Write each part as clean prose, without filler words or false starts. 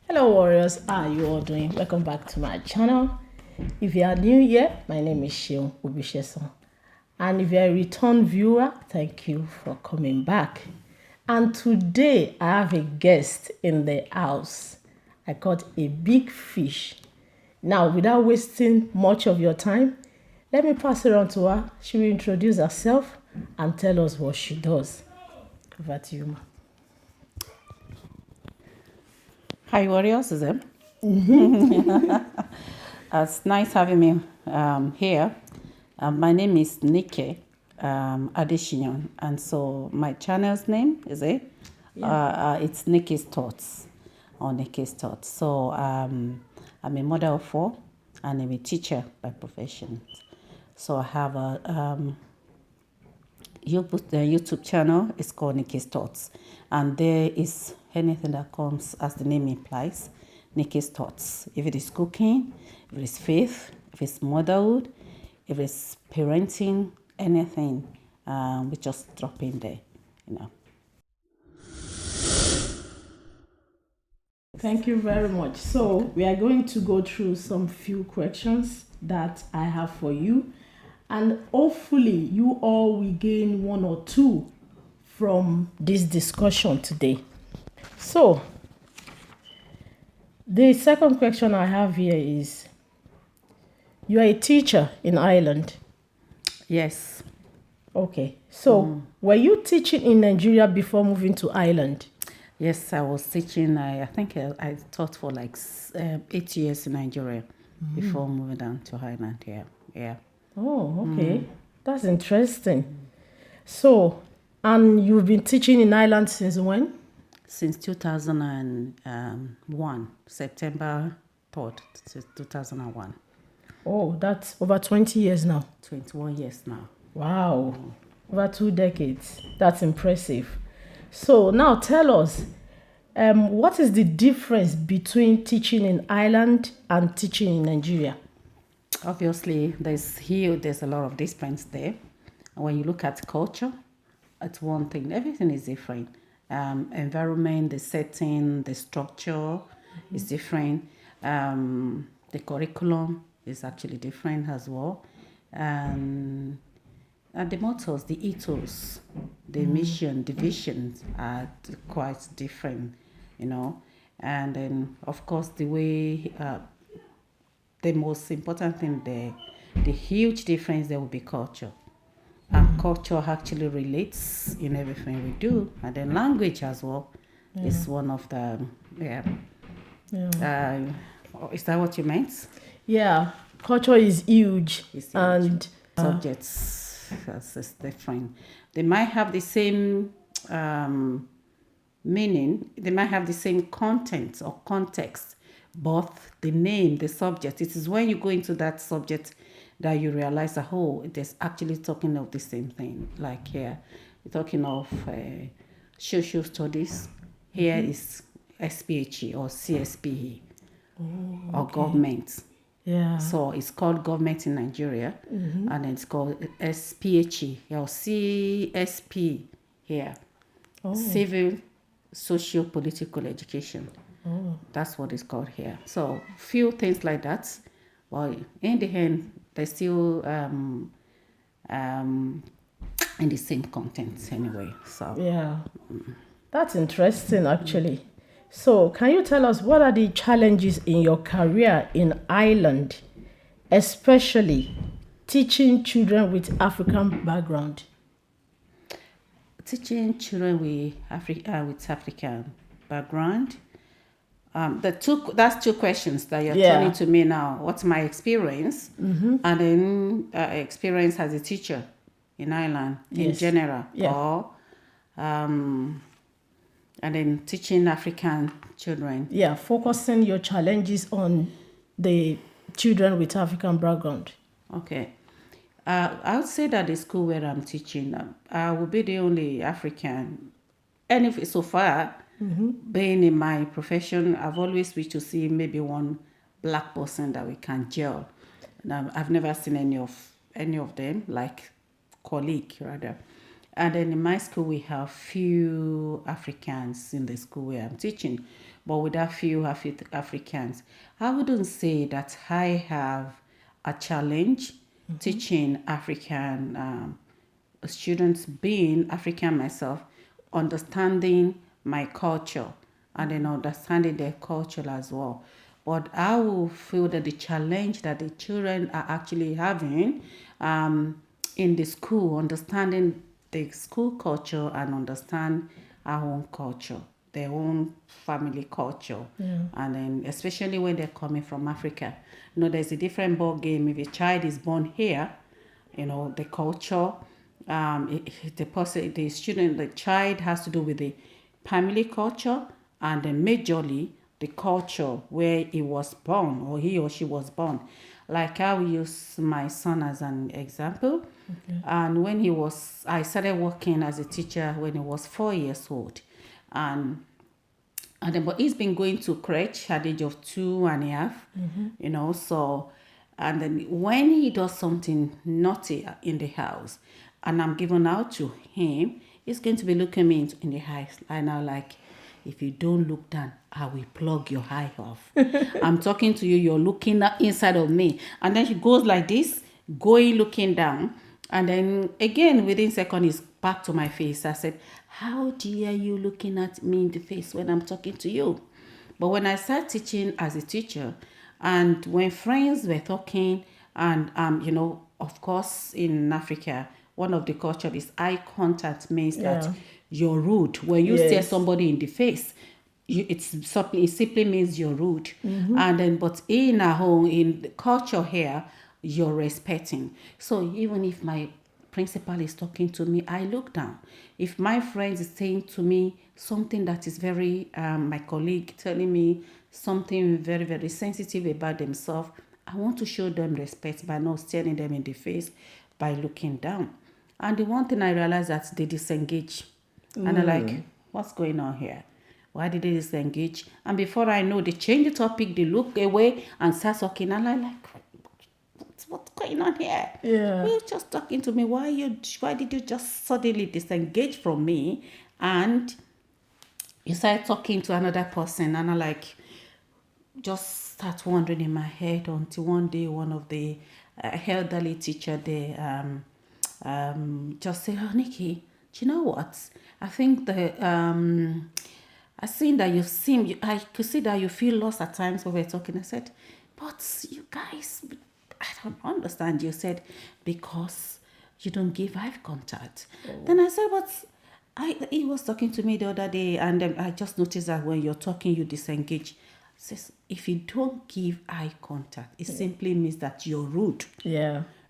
Hello warriors, how are you all doing? Welcome back to my channel. If you are new here, my name is Seun Obisesan. And if you are a return viewer, thank you for coming back. And today I have a guest in the house. I caught a big fish. Now, without wasting much of your time, let me pass it on to her. She will introduce herself and tell us what she does. Over to you, ma. Hi, warriors. Is it? It's nice having me here. My name is Nikki Adesiyan, and so my channel's name is it? It's Nikky's Thoughts or Nikky's Thoughts. So I'm a mother of four, and I'm a teacher by profession. So I have a YouTube channel. It's called Nikky's Thoughts, and there is anything that comes as the name implies, Nikky's Thoughts. If it is cooking, if it is faith, if it's motherhood, if it's parenting, anything, we just drop in there, you know. Thank you very much. So we are going to go through some few questions that I have for you, and hopefully you all will gain one or two from this discussion today. So the second question I have here is, you are a teacher in Ireland. Yes. Okay. So were you teaching in Nigeria before moving to Ireland? Yes, I was teaching. I think I taught for like 8 years in Nigeria before moving down to Ireland. Yeah. Oh, okay. That's interesting. So, and you've been teaching in Ireland since when? Since 2001, September 3rd, 2001. Oh, that's over 20 years now. 21 years now. Wow. Over 2 decades. That's impressive. So now tell us, what is the difference between teaching in Ireland and teaching in Nigeria? Obviously, there's a lot of difference there. And when you look at culture, it's one thing. Everything is different. Environment, the setting, the structure is different. The curriculum is actually different as well. And the mottos, the ethos, the mission, the visions are quite different, you know. And then, of course, the way the most important thing there, the huge difference there will be culture. And culture actually relates in everything we do. And then language as well is one of the, is that what you meant? Yeah, culture is huge. It's huge. And Subjects is different. They might have the same meaning, they might have the same content or context, but the name, the subject, it is when you go into that subject that you realize that, oh, it is actually talking of the same thing. Like here, we're talking of social studies. Here is SPHE or CSPE or government. yeah. So it's called government in Nigeria, and it's called SPHE or CSP here. Civil, social, political education. That's what it's called here. So few things like that. Well, in the end, they're still in the same content anyway. So Yeah. That's interesting, actually. So, can you tell us what are the challenges in your career in Ireland, especially teaching children with African background? teaching children with African background. That's two questions that you're turning to me now. What's my experience, and then experience as a teacher in Ireland in general, or and then teaching African children. Yeah, focusing your challenges on the children with African background. Okay. I would say that the school where I'm teaching, I will be the only African. And if so far, being in my profession, I've always wished to see maybe one black person that we can gel. I've never seen any of them, like colleague rather. And then in my school, we have few Africans in the school where I'm teaching. but with a few Africans. I wouldn't say that I have a challenge teaching African students, being African myself, understanding my culture and then understanding their culture as well. But I will feel that the challenge that the children are actually having in the school, understanding the school culture and understand our own culture, their own family culture. And then especially when they're coming from Africa. There's a different ball game. If a child is born here, the culture, the child has to do with the family culture and then majorly the culture where he was born or he or she was born. Like I will use my son as an example. And when I started working as a teacher when he was 4 years old. And then, but he's been going to crèche at the age of 2.5, so, and then when he does something naughty in the house and I'm giving out to him, he's going to be looking me in the eyes. And I'm like, if you don't look down, I will plug your eye off. I'm talking to you, you're looking inside of me. And then he goes like this, looking down. And then again, within seconds, he's back to my face. I said, how dare you looking at me in the face when I'm talking to you? But when I started teaching as a teacher, and when friends were talking, and of course, in Africa, one of the culture is eye contact means that you're rude. When you stare somebody in the face, it simply means you're rude. And then, but in our home, in the culture here, you're respecting. So even if my principal is talking to me, I look down. If my friend is saying to me something that is very, my colleague telling me something very, very sensitive about themselves, I want to show them respect by not staring them in the face, by looking down. And the one thing I realized that they disengage. And I'm like, what's going on here? Why did they disengage? And before I know, they change the topic, they look away and start talking. And I'm like, what's going on here? You're just talking to me. Why did you just suddenly disengage from me? And you start talking to another person. And I'm like, just start wondering in my head until one day one of the elderly teacher there just say, oh, Nikki, do you know what? I think I seen that I could see that you feel lost at times when we're talking. I said, but you guys, I don't understand. You said, because you don't give eye contact. Then I said, but he was talking to me the other day, and I just noticed that when you're talking, you disengage. Says, if you don't give eye contact, it simply means that you're rude.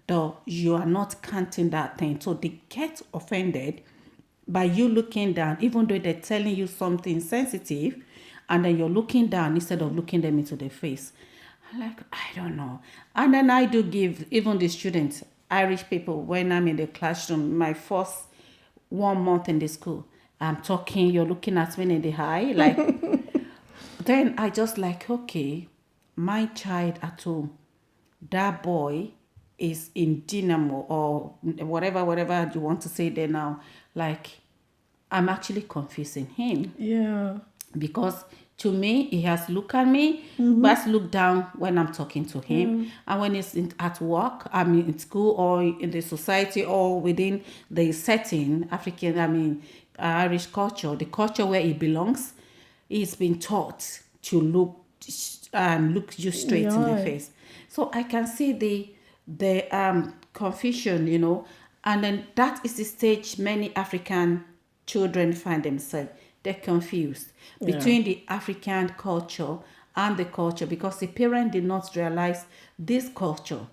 Though you are not counting that thing. So they get offended by you looking down, even though they're telling you something sensitive, and then you're looking down instead of looking them into the face. I'm like, I don't know. And then I do give even the students, Irish people, when I'm in the classroom, my first 1 month in the school, I'm talking, you're looking at me in the eye, like, then I just like, okay, my child at home, that boy is in Dynamo or whatever you want to say there now. Like, I'm actually confusing him. Because to me, he has looked at me, but has looked down when I'm talking to him. And when he's at work, I mean, in school or in the society or within the setting, Irish culture, the culture where he belongs, he's been taught to look you straight in the face. So I can see the confusion, and then that is the stage many African children find themselves. They're confused between the African culture and the culture because the parent did not realize this culture.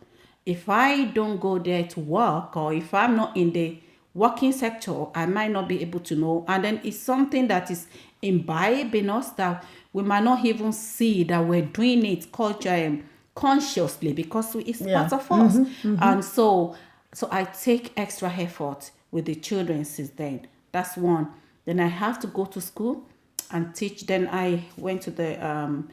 If I don't go there to work or if I'm not in the working sector, I might not be able to know. And then it's something that is imbibed in us that we might not even see that we're doing it culture consciously because it's part of us. And so I take extra effort with the children since then. That's one. Then I have to go to school and teach. Then I went to the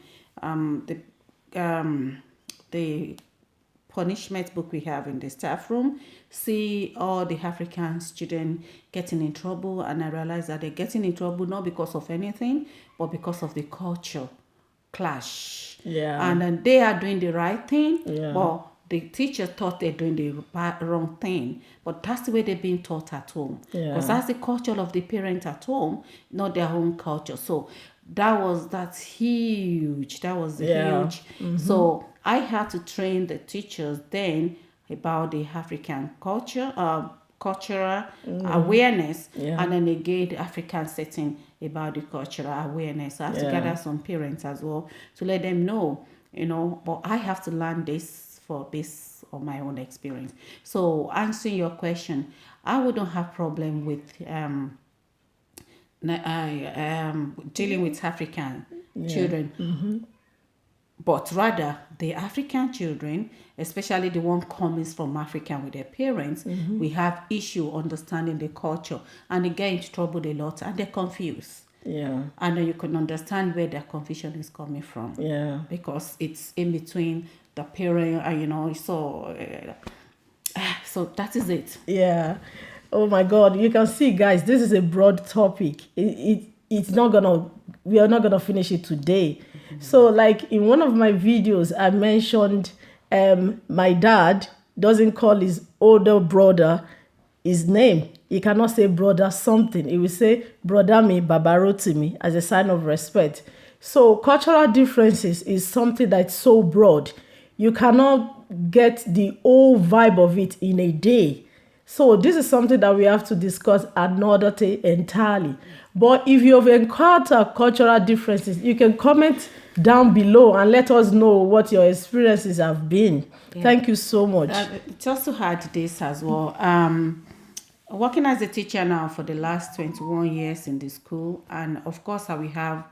punishment book we have in the staff room, see all the African students getting in trouble, and I realized that they're getting in trouble not because of anything, but because of the culture clash. Yeah. And then they are doing the right thing, Yeah. but the teacher thought they're doing the wrong thing. But that's the way they're being taught at home. Yeah. Because that's the culture of the parent at home, not their own culture. So that's huge. That was Yeah. huge. So I had to train the teachers then about the African culture, cultural awareness, Yeah. and then again the African setting about the cultural awareness. So I have to gather some parents as well to let them know, but I have to learn this based on my own experience. So answering your question, I wouldn't have problem with dealing with African children, but rather the African children, especially the one coming from Africa with their parents, we have issue understanding the culture, and they get into trouble a lot, and they're confused. Yeah. And then you can understand where their confusion is coming from. Yeah. Because it's in between the parent, so that is it. Yeah. Oh my God. You can see, guys, this is a broad topic. It's not gonna, we are not gonna finish it today. So like in one of my videos, I mentioned my dad doesn't call his older brother his name. He cannot say brother something. He will say brother me, babaroti me, as a sign of respect. So cultural differences is something that's so broad. You cannot get the whole vibe of it in a day. So this is something that we have to discuss another day entirely. But if you've encountered cultural differences, you can comment down below and let us know what your experiences have been. Yeah. Thank you so much. It's also had this as well. Working as a teacher now for the last 21 years in the school, and of course I've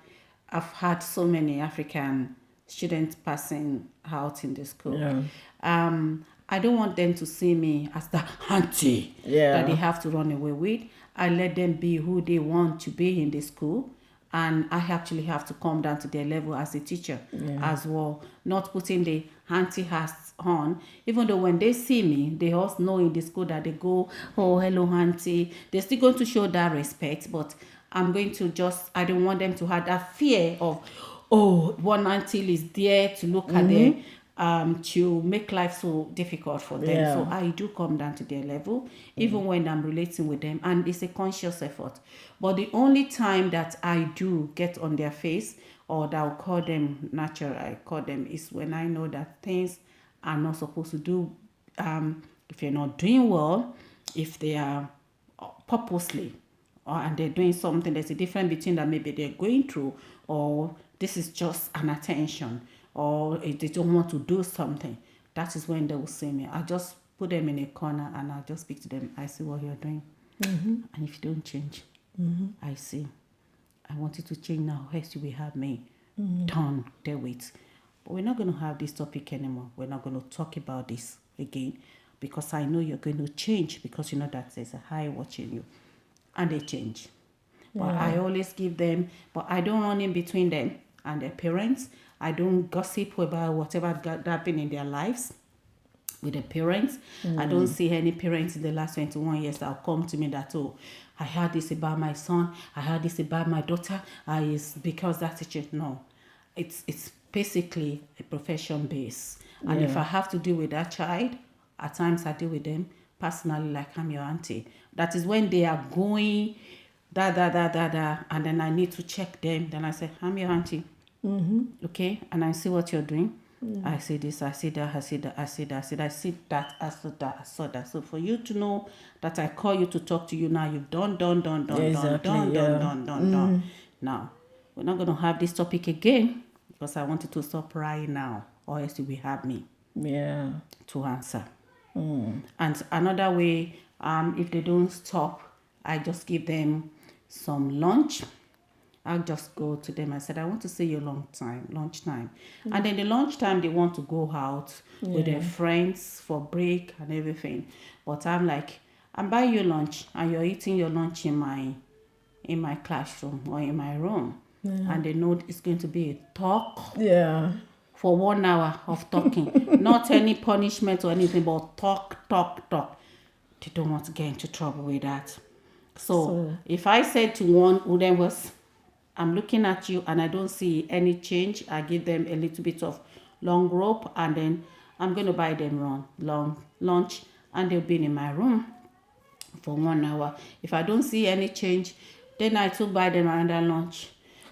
had so many African students passing out in the school. Yeah. I don't want them to see me as the auntie that they have to run away with. I let them be who they want to be in the school, and I actually have to come down to their level as a teacher as well, not putting the auntie hats on. Even though when they see me, they also know in the school that they go, oh, hello auntie. They're still going to show that respect, but I'm going to I don't want them to have that fear of, oh, one auntie is there to look at them, to make life so difficult for them. Yeah. So I do come down to their level, even when I'm relating with them, and it's a conscious effort. But the only time that I do get on their face, or that I'll call them natural, I call them, is when I know that things are not supposed to do, if you're not doing well, if they are purposely, and they're doing something, there's a difference between that maybe they're going through, or this is just an attention, or if they don't want to do something. That is when they will see me. I just put them in a corner and I just speak to them. I see what you're doing. And if you don't change, I see. I want you to change now. Else you will have me done there with. But we're not going to have this topic anymore. We're not going to talk about this again, because I know you're going to change, because you know that there's a high watching you. And they change. But I always give them, but I don't run in between them and their parents. I don't gossip about whatever happened in their lives with the parents. I don't see any parents in the last 21 years that will come to me that, oh, I heard this about my son, I heard this about my daughter, it's because that's it. No, it's basically a profession base. And if I have to deal with that child, at times I deal with them personally like I'm your auntie. That is when they are going and then I need to check them. Then I say, I'm your auntie. Okay, and I see what you're doing. I see this, I see that, I see that, I see that, I see that, I see that, I saw that, I saw that. So for you to know that I call you to talk to you now, you've done. Now, we're not going to have this topic again, because I want you to stop right now, or else you will have me to answer. And another way, if they don't stop, I just give them some lunch. I'll just go to them. I said, I want to see you lunchtime. And then the lunchtime, they want to go out with their friends for break and everything. But I'm like, I'm buying you lunch, and you're eating your lunch in my classroom or in my room. And they know it's going to be a talk for 1 hour of talking. Not any punishment or anything, but talk. They don't want to get into trouble with that. So if I said to one who then was, I'm looking at you and I don't see any change, I give them a little bit of long rope, and then I'm going to buy them long lunch, and they'll be in my room for 1 hour. If I don't see any change, then I too buy them another lunch,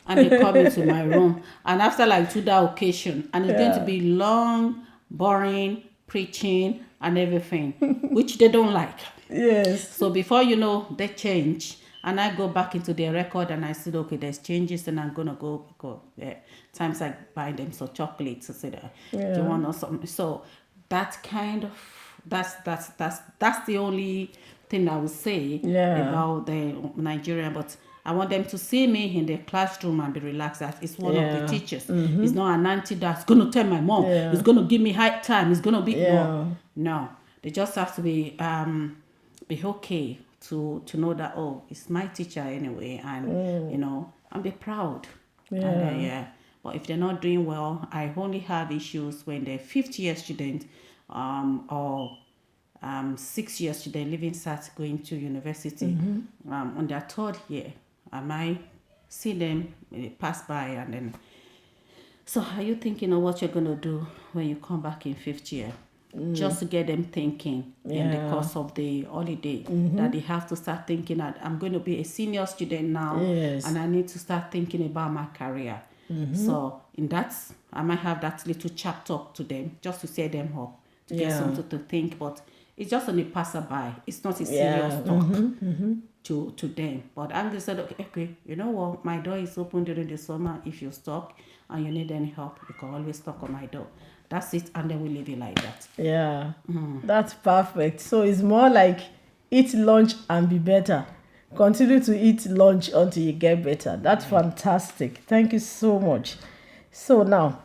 and they come into my room. And after like 2 that occasion, and it's going to be long, boring, preaching and everything, which they don't like. Yes. So before you know, they change, and I go back into their record and I said, okay, there's changes, and I'm gonna go. Yeah. Times I buy them some chocolates. I said, do you want something? So that kind of that's the only thing I would say about the Nigerian. But I want them to see me in the classroom and be relaxed. That it's one of the teachers. It's not an auntie that's gonna tell my mom. It's gonna give me high time. It's gonna be no. They just have to be okay to know that, oh, it's my teacher anyway, and you know, and be proud. But if they're not doing well, I only have issues when they're 5th-year student or 6-year student leaving start going to university. On their 3rd year, I might see them pass by, and then, so are you thinking of what you're going to do when you come back in 5th year? Just to get them thinking in the course of the holiday, that they have to start thinking that I'm going to be a senior student now, and I need to start thinking about my career. So in that, I might have that little chat talk to them just to set them up, to get something to think. But it's just on a passerby. It's not a serious talk to them. But I'm just said, okay, you know what? My door is open during the summer. If you're stuck and you need any help, you can always knock on my door. That's it, and then we leave it like that. Yeah, that's perfect. So it's more like eat lunch and be better. Continue to eat lunch until you get better. That's fantastic. Thank you so much. So now,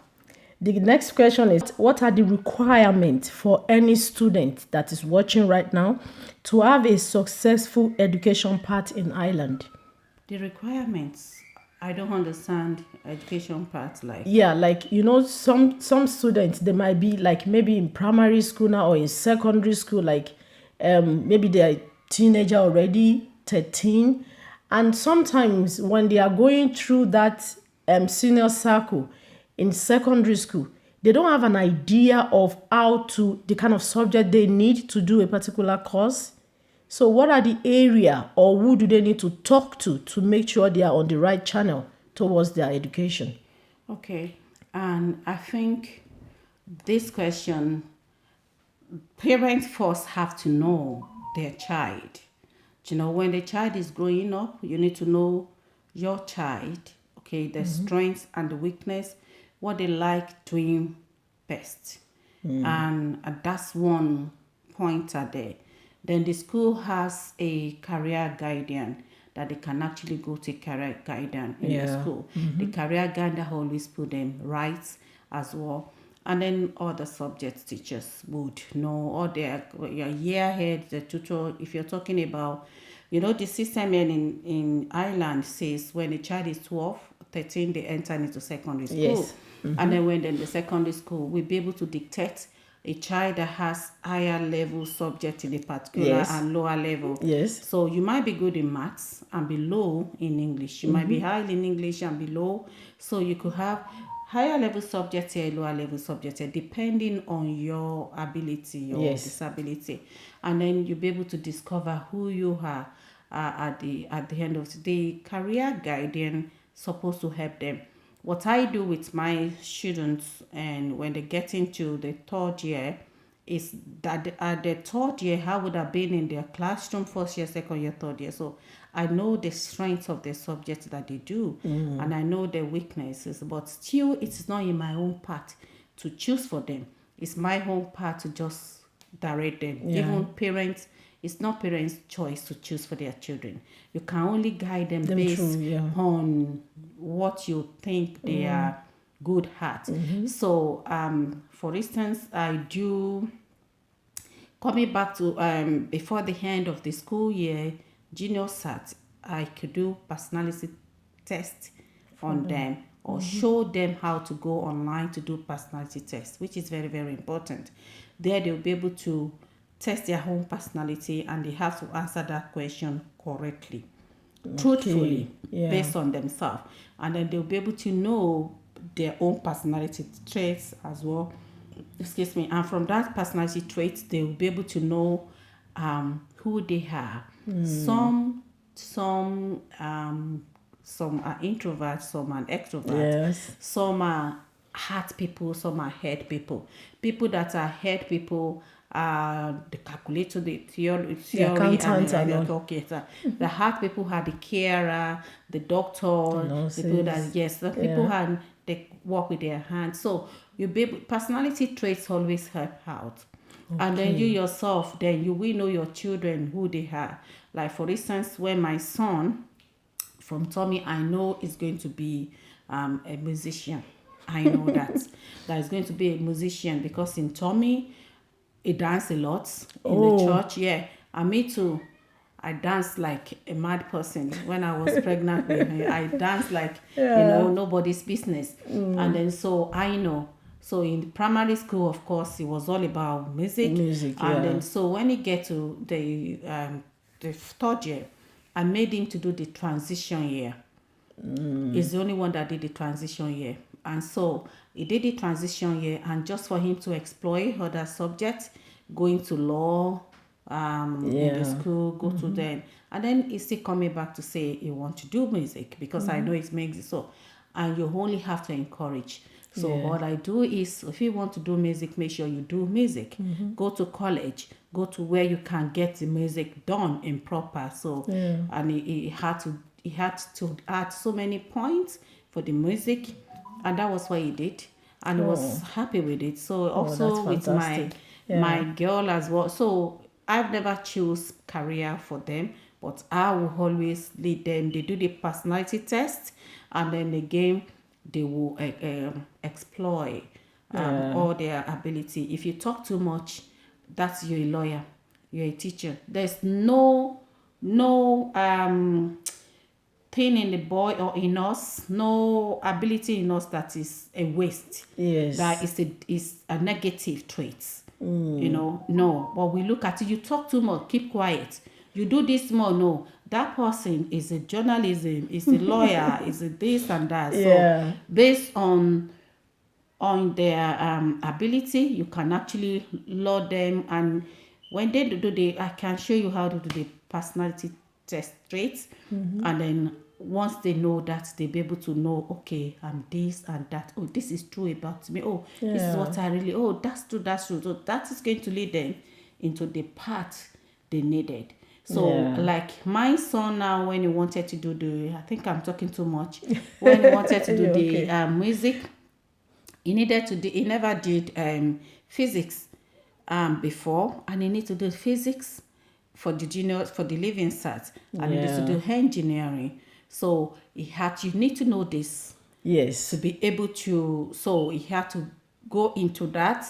the next question is, what are the requirements for any student that is watching right now to have a successful education path in Ireland? The requirements, I don't understand education part like. Yeah, like, you know, some students, they might be like maybe in primary school now or in secondary school, like maybe they're a teenager already, 13. And sometimes when they are going through that senior circle in secondary school, they don't have an idea of the kind of subject they need to do a particular course. So what are the area, or who do they need to talk to make sure they are on the right channel towards their education? Okay, and I think this question, parents first have to know their child. You know, when the child is growing up, you need to know your child, okay, the strengths and the weakness, what they like doing best. And that's one pointer there. Then the school has a career guardian that they can actually go to career guardian in the school. The career guardian always put them right as well. And then all the subject teachers would know, or their year ahead, the tutor, if you're talking about, you know, the system in Ireland says when a child is 12, 13, they enter into secondary school. Yes. And then when they're in the secondary school, we'll be able to dictate a child that has higher level subject in a particular and lower level. Yes. So you might be good in maths and be low in English. You might be high in English and be low. So you could have higher level subject here, lower level subject here, depending on your ability, your disability. And then you'll be able to discover who you are at the end of the day. Career guardian supposed to help them. What I do with my students, and when they get into the 3rd year, is that at the 3rd year, I would have been in their classroom 1st year, 2nd year, 3rd year. So I know the strengths of the subjects that they do, and I know their weaknesses. But still, it's not in my own part to choose for them. It's my own part to just direct them. Even parents, it's not parents' choice to choose for their children. You can only guide them based on what you think they are good at. So, for instance, I do, coming back to before the end of the school year, junior SAT, I could do personality test on them or show them how to go online to do personality tests, which is very, very important. There they'll be able to test their own personality, and they have to answer that question correctly, truthfully, based on themselves. And then they'll be able to know their own personality traits as well. Excuse me. And from that personality traits, they'll be able to know who they are. Some are introverts, some are extroverts. Yes. Some are heart people, some are head people. People that are head people are the calculator, the theory accountant and all. okay. So the heart people are the carer, the doctor, the people that the people who they work with their hands. So you be personality traits always help out. And then you yourself, then you will know your children who they are. Like for instance, when my son from Tommy, I know is going to be a musician. I know that is going to be a musician, because in Tommy, he danced a lot in the church. Yeah, and me too. I danced like a mad person when I was pregnant with him. I danced like nobody's business. And then so I know. So in primary school, of course, it was all about music. And then so when he get to the third year, I made him to do the transition year. He's the only one that did the transition year. And so he did the transition year, and just for him to explore other subjects, going to law, in the school, go to them. And then he's still coming back to say he wants to do music, because I know it makes it so. And you only have to encourage. So what I do is, if you want to do music, make sure you do music. Go to college, go to where you can get the music done in proper. So and he had to add so many points for the music, and that was what he did, and he was happy with it. So also with my girl as well. So I've never choose career for them, but I will always lead them. They do the personality test, and then again they will exploit all their ability. If you talk too much, that's you're a lawyer, you're a teacher. There's no thing in the boy or in us, no ability in us that is a waste. Yes. That is a negative trait. No. But we look at it, you talk too much, keep quiet. You do this more, no. That person is a journalism, is a lawyer, is a this and that. So based on their ability, you can actually laud them. And when they do I can show you how to do the personality test traits. And then once they know that, they'll be able to know, okay, I'm this and that. Oh, this is true about me. Oh, this is what I really, that's true. So that is going to lead them into the path they needed. So like my son now, when he wanted to do I think I'm talking too much. When he wanted to do the music, he never did physics before, and he need to do physics for the living cert, and he needs to do engineering. So you need to know this. Yes. To be able to, so he had to go into that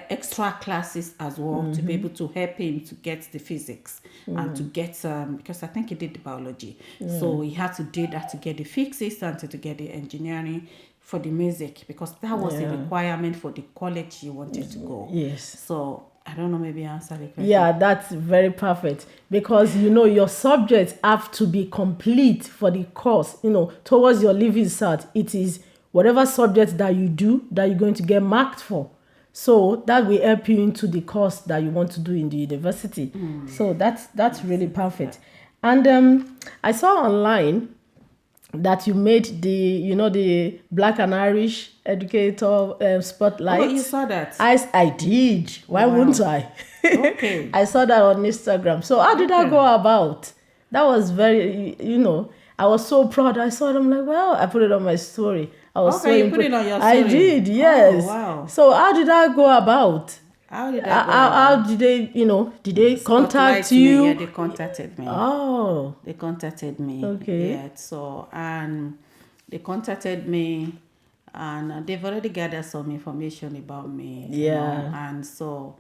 extra classes as well, to be able to help him to get the physics and to get because I think he did the biology. So he had to do that to get the physics and to get the engineering for the music, because that was a requirement for the college he wanted to go. Yes. So I don't know, maybe I answered the question. Yeah, that's very perfect, because your subjects have to be complete for the course. Towards your living cert, it is whatever subject that you do that you're going to get marked for. So that will help you into the course that you want to do in the university. So that's really perfect. And I saw online that you made the Black and Irish Educator spotlight. Oh, you saw that? I did. Why wouldn't I? Okay. I saw that on Instagram. So how did that go about? That was very, I was so proud. I saw it. I'm like, well, I put it on my story. I was you put it on your story? I did, yes. Oh, wow. So how did that go about? How did that go about? How did they contact you? Yeah, they contacted me. Oh. They contacted me. Okay. Yeah, so, and they contacted me, and they've already gathered some information about me. Yeah. And so,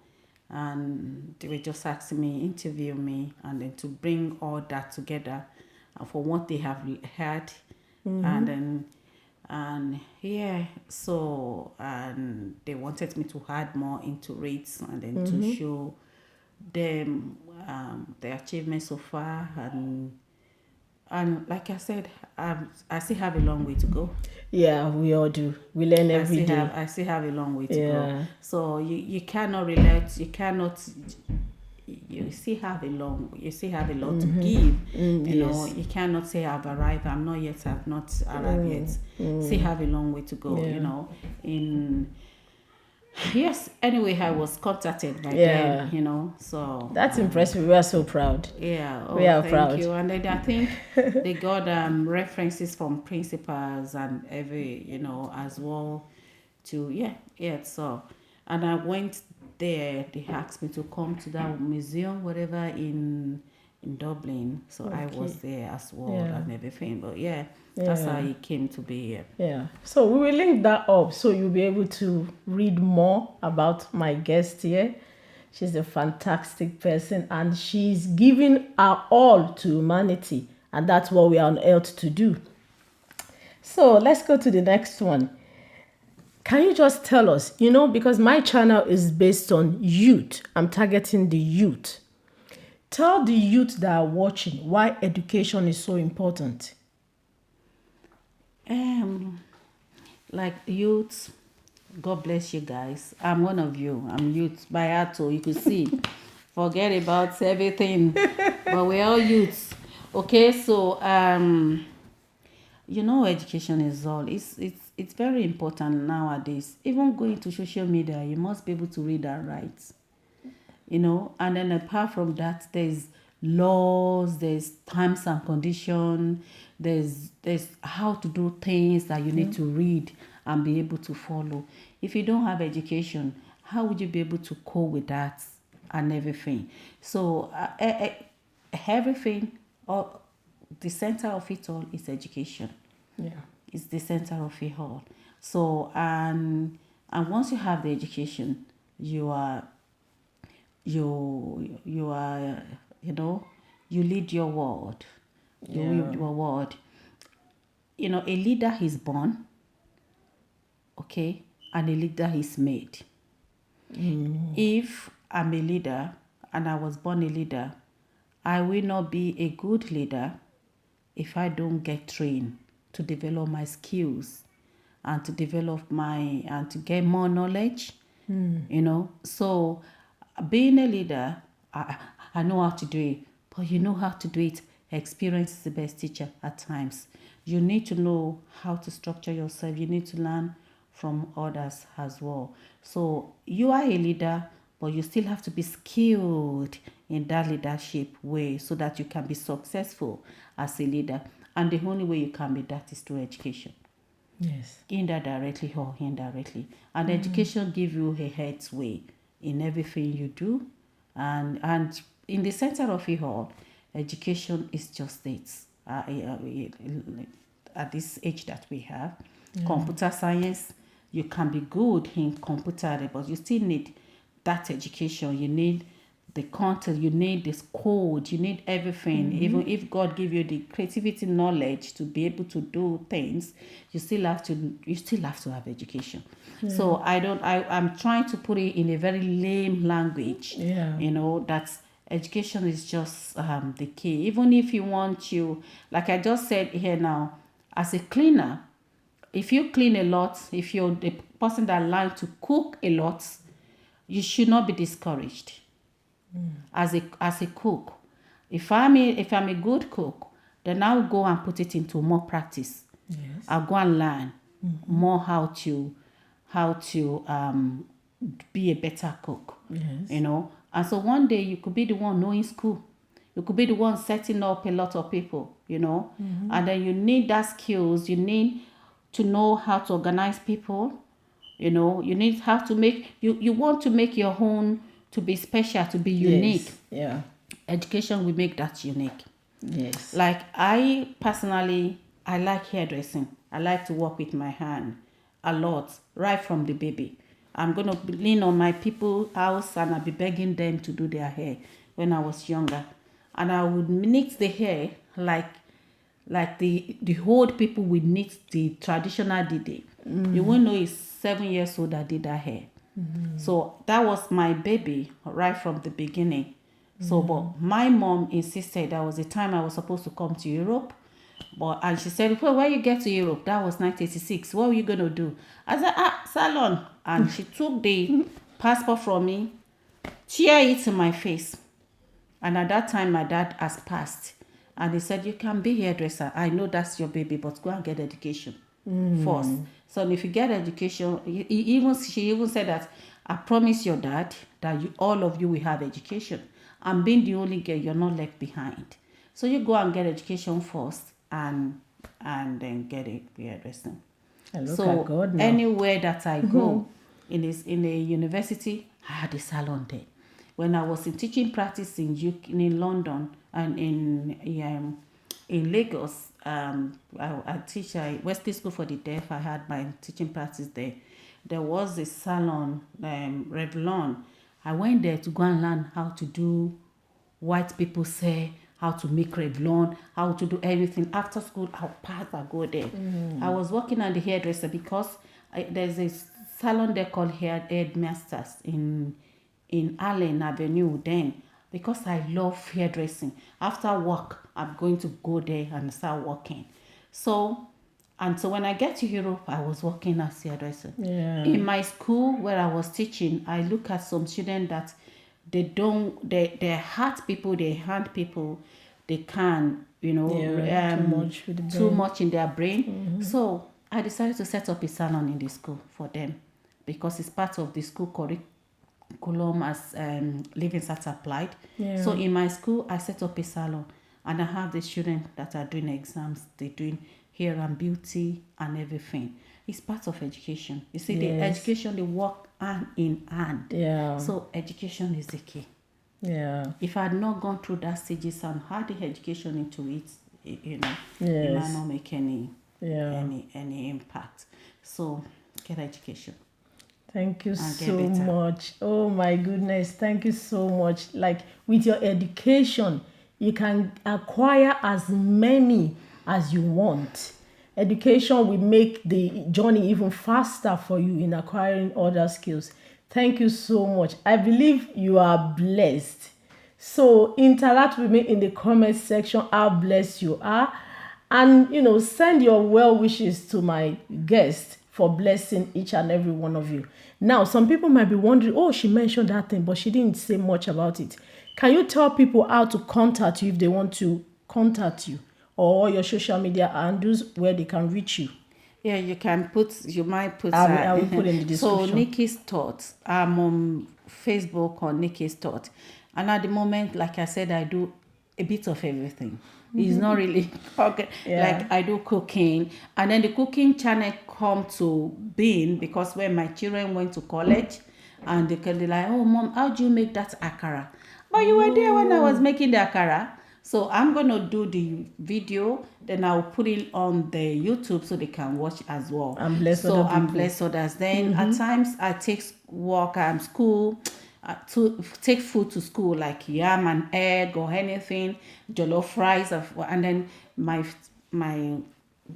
and they were just asking me, interview me, and then to bring all that together for what they have heard. And then And yeah, so and they wanted me to add more into it and then to show them the achievements so far, and like I said, I still have a long way to go. Yeah, we all do. We learn every day. I still have a long way to go. Yeah. So you cannot relate. You cannot. You still have a long. You still have a lot to give. You know, Yes. you cannot say I've arrived. I'm not yet. I've not arrived yet. Still have a long way to go. Yeah. You know, in yes. Anyway, I was contacted by Yeah. them. You know, so That's impressive. We are so proud. yeah. Oh, We are thank proud. you. And then I think they got references from principals and every, you know, as well to yeah. So, and I went there. They asked me to come to that museum, whatever in Dublin. So I was there as well Yeah. and everything. But yeah, that's how Yeah. it came to be here. Yeah. So we will link that up so you'll be able to read more about my guest here. She's a fantastic person and she's giving her all to humanity. And that's what we are on earth to do. So let's go to the next one. Can you just tell us, because my channel is based on youth, I'm targeting the youth. Tell the youth that are watching why education is so important. Like youth, God bless you guys. I'm one of you. I'm youth by heart, so you could see. Forget about everything, but we're all youths. Okay, so education is all. It's very important nowadays. Even going to social media, you must be able to read and write. And then apart from that, there's laws, there's terms and conditions, there's how to do things that you need to read and be able to follow. If you don't have education, how would you be able to cope with that and everything? So everything, the center of it all is education. Yeah. It's the center of it all. So and once you have the education, you are you lead your world. You lead your world. A leader is born, okay, and a leader is made. If I'm a leader and I was born a leader, I will not be a good leader if I don't get trained to develop my skills and to to get more knowledge. So being a leader, I know how to do it, but you know how to do it. Experience is the best teacher at times. You need to know how to structure yourself. You need to learn from others as well. So you are a leader, but you still have to be skilled in that leadership way so that you can be successful as a leader. And the only way you can be that is through education. Yes. Either directly or indirectly. And education gives you a headway in everything you do. And in the center of it all, education is just it. At this age that we have, computer science, you can be good in computer, but you still need that education. You need the content, you need this code, you need everything. Even if God give you the creativity knowledge to be able to do things, you still have to have education. So I'm trying to put it in a very lame language. Yeah. That education is just the key. Even if you want like I just said here now, as a cleaner, if you clean a lot, if you're the person that learns to cook a lot, you should not be discouraged. As a cook, if I'm a good cook, then I'll go and put it into more practice. Yes. I'll go and learn more how to be a better cook. Yes. And so one day you could be the one knowing school. You could be the one setting up a lot of people. And then you need that skills. You need to know how to organize people. You need how to make you want to make your own to be special, to be unique. Yes. Yeah. Education will make that unique. Yes. Like I personally, I like hairdressing. I like to work with my hand a lot, right from the baby. I'm going to lean on my people's house and I'll be begging them to do their hair when I was younger. And I would knit the hair like like the old people will knit the traditional dide. You won't know it's 7 years old that did that hair. So that was my baby right from the beginning. So, but my mom insisted that was the time I was supposed to come to Europe. And she said, well, when you get to Europe, that was 1986. What were you going to do? I said, salon. And she took the passport from me, tear it in my face. And at that time, my dad has passed. And he said, you can be hairdresser. I know that's your baby, but go and get education first. So if you get education, she even said that, I promise your dad that all of you will have education. And being the only girl, you're not left behind. So you go and get education first and then get a hairdressing. So anywhere that I go in a university, I had a salon there. When I was in teaching practice in London and in Lagos, I teach at Wesley School for the Deaf. I had my teaching practice there. There was a salon, Revlon. I went there to go and learn how to do white people's hair, how to make Revlon, how to do everything. After school, I'll go there. I was working on the hairdresser because there's a salon there called Headmasters in Allen Avenue then, because I love hairdressing. After work, I'm going to go there and start working. So when I get to Europe, I was working as a hairdresser. In my school where I was teaching, I look at some students that they're heart people, they're hand people, they can, too much in their brain. So I decided to set up a salon in the school for them because it's part of the school curriculum as Living Arts Applied. So in my school, I set up a salon and I have the students that are doing exams, they're doing hair and beauty and everything. It's part of education. You see, the education, they work hand in hand. So education is the key. If I had not gone through that stages and had the education into it, it might not make any impact. So get education. Thank you so much. Oh my goodness, thank you so much. Like with your education, you can acquire as many as you want. Education will make the journey even faster for you in acquiring other skills. Thank you so much. I believe you are blessed. So interact with me in the comment section how blessed you are. And, send your well wishes to my guest for blessing each and every one of you. Now, some people might be wondering, oh, she mentioned that thing, but she didn't say much about it. Can you tell people how to contact you if they want to contact you? Or your social media handles where they can reach you? Yeah, you might put. I will put in the description. So Nikky'S Thought. I'm on Facebook on Nikky'S Thought. And at the moment, like I said, I do a bit of everything. It's not really okay. Like I do cooking. And then the cooking channel come to being because when my children went to college and they're like, oh mom, how do you make that akara? But you were there when I was making the akara. So I'm going to do the video, then I'll put it on the YouTube so they can watch as well. I'm blessed others. Then at times I take school, to take food to school like yam and egg or anything, jollof rice, and then my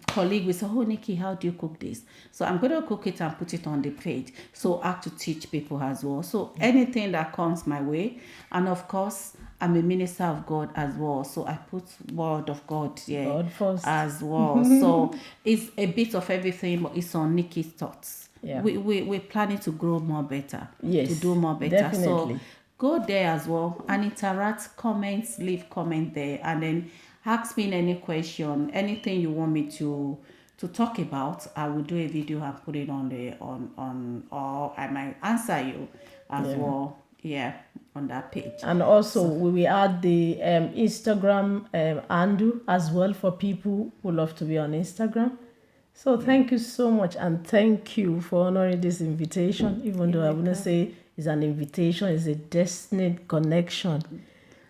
colleague will say, oh Nikki, how do you cook this? So I'm going to cook it and put it on the page. So I have to teach people as well. So anything that comes my way, and of course I'm a minister of God as well. So I put word of God God first as well. So it's a bit of everything, but it's on Nikky'S Thoughts. We're planning to grow more better. To do more better. Definitely. So go there as well and interact, leave comment there, and then ask me any question, anything you want me to talk about. I will do a video and put it on or I might answer you as well. On that page. And also we will add the Instagram handle as well for people who love to be on Instagram. So thank you so much, and thank you for honoring this invitation, even though I wouldn't say it's an invitation, it's a destiny connection.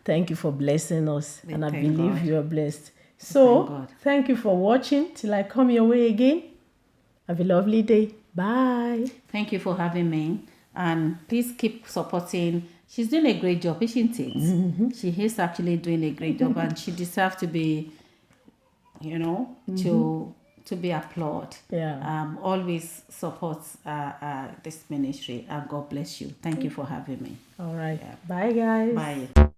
Thank you for blessing us, and I believe you are blessed. So thank you for watching. Till I come your way again, have a lovely day. Bye. Thank you for having me, and please keep supporting. She's doing a great job, isn't it? She is actually doing a great job, and she deserves to be to be applauded. Yeah. Always support this ministry, and God bless you. Thank you for having me. All right. Bye, guys. Bye.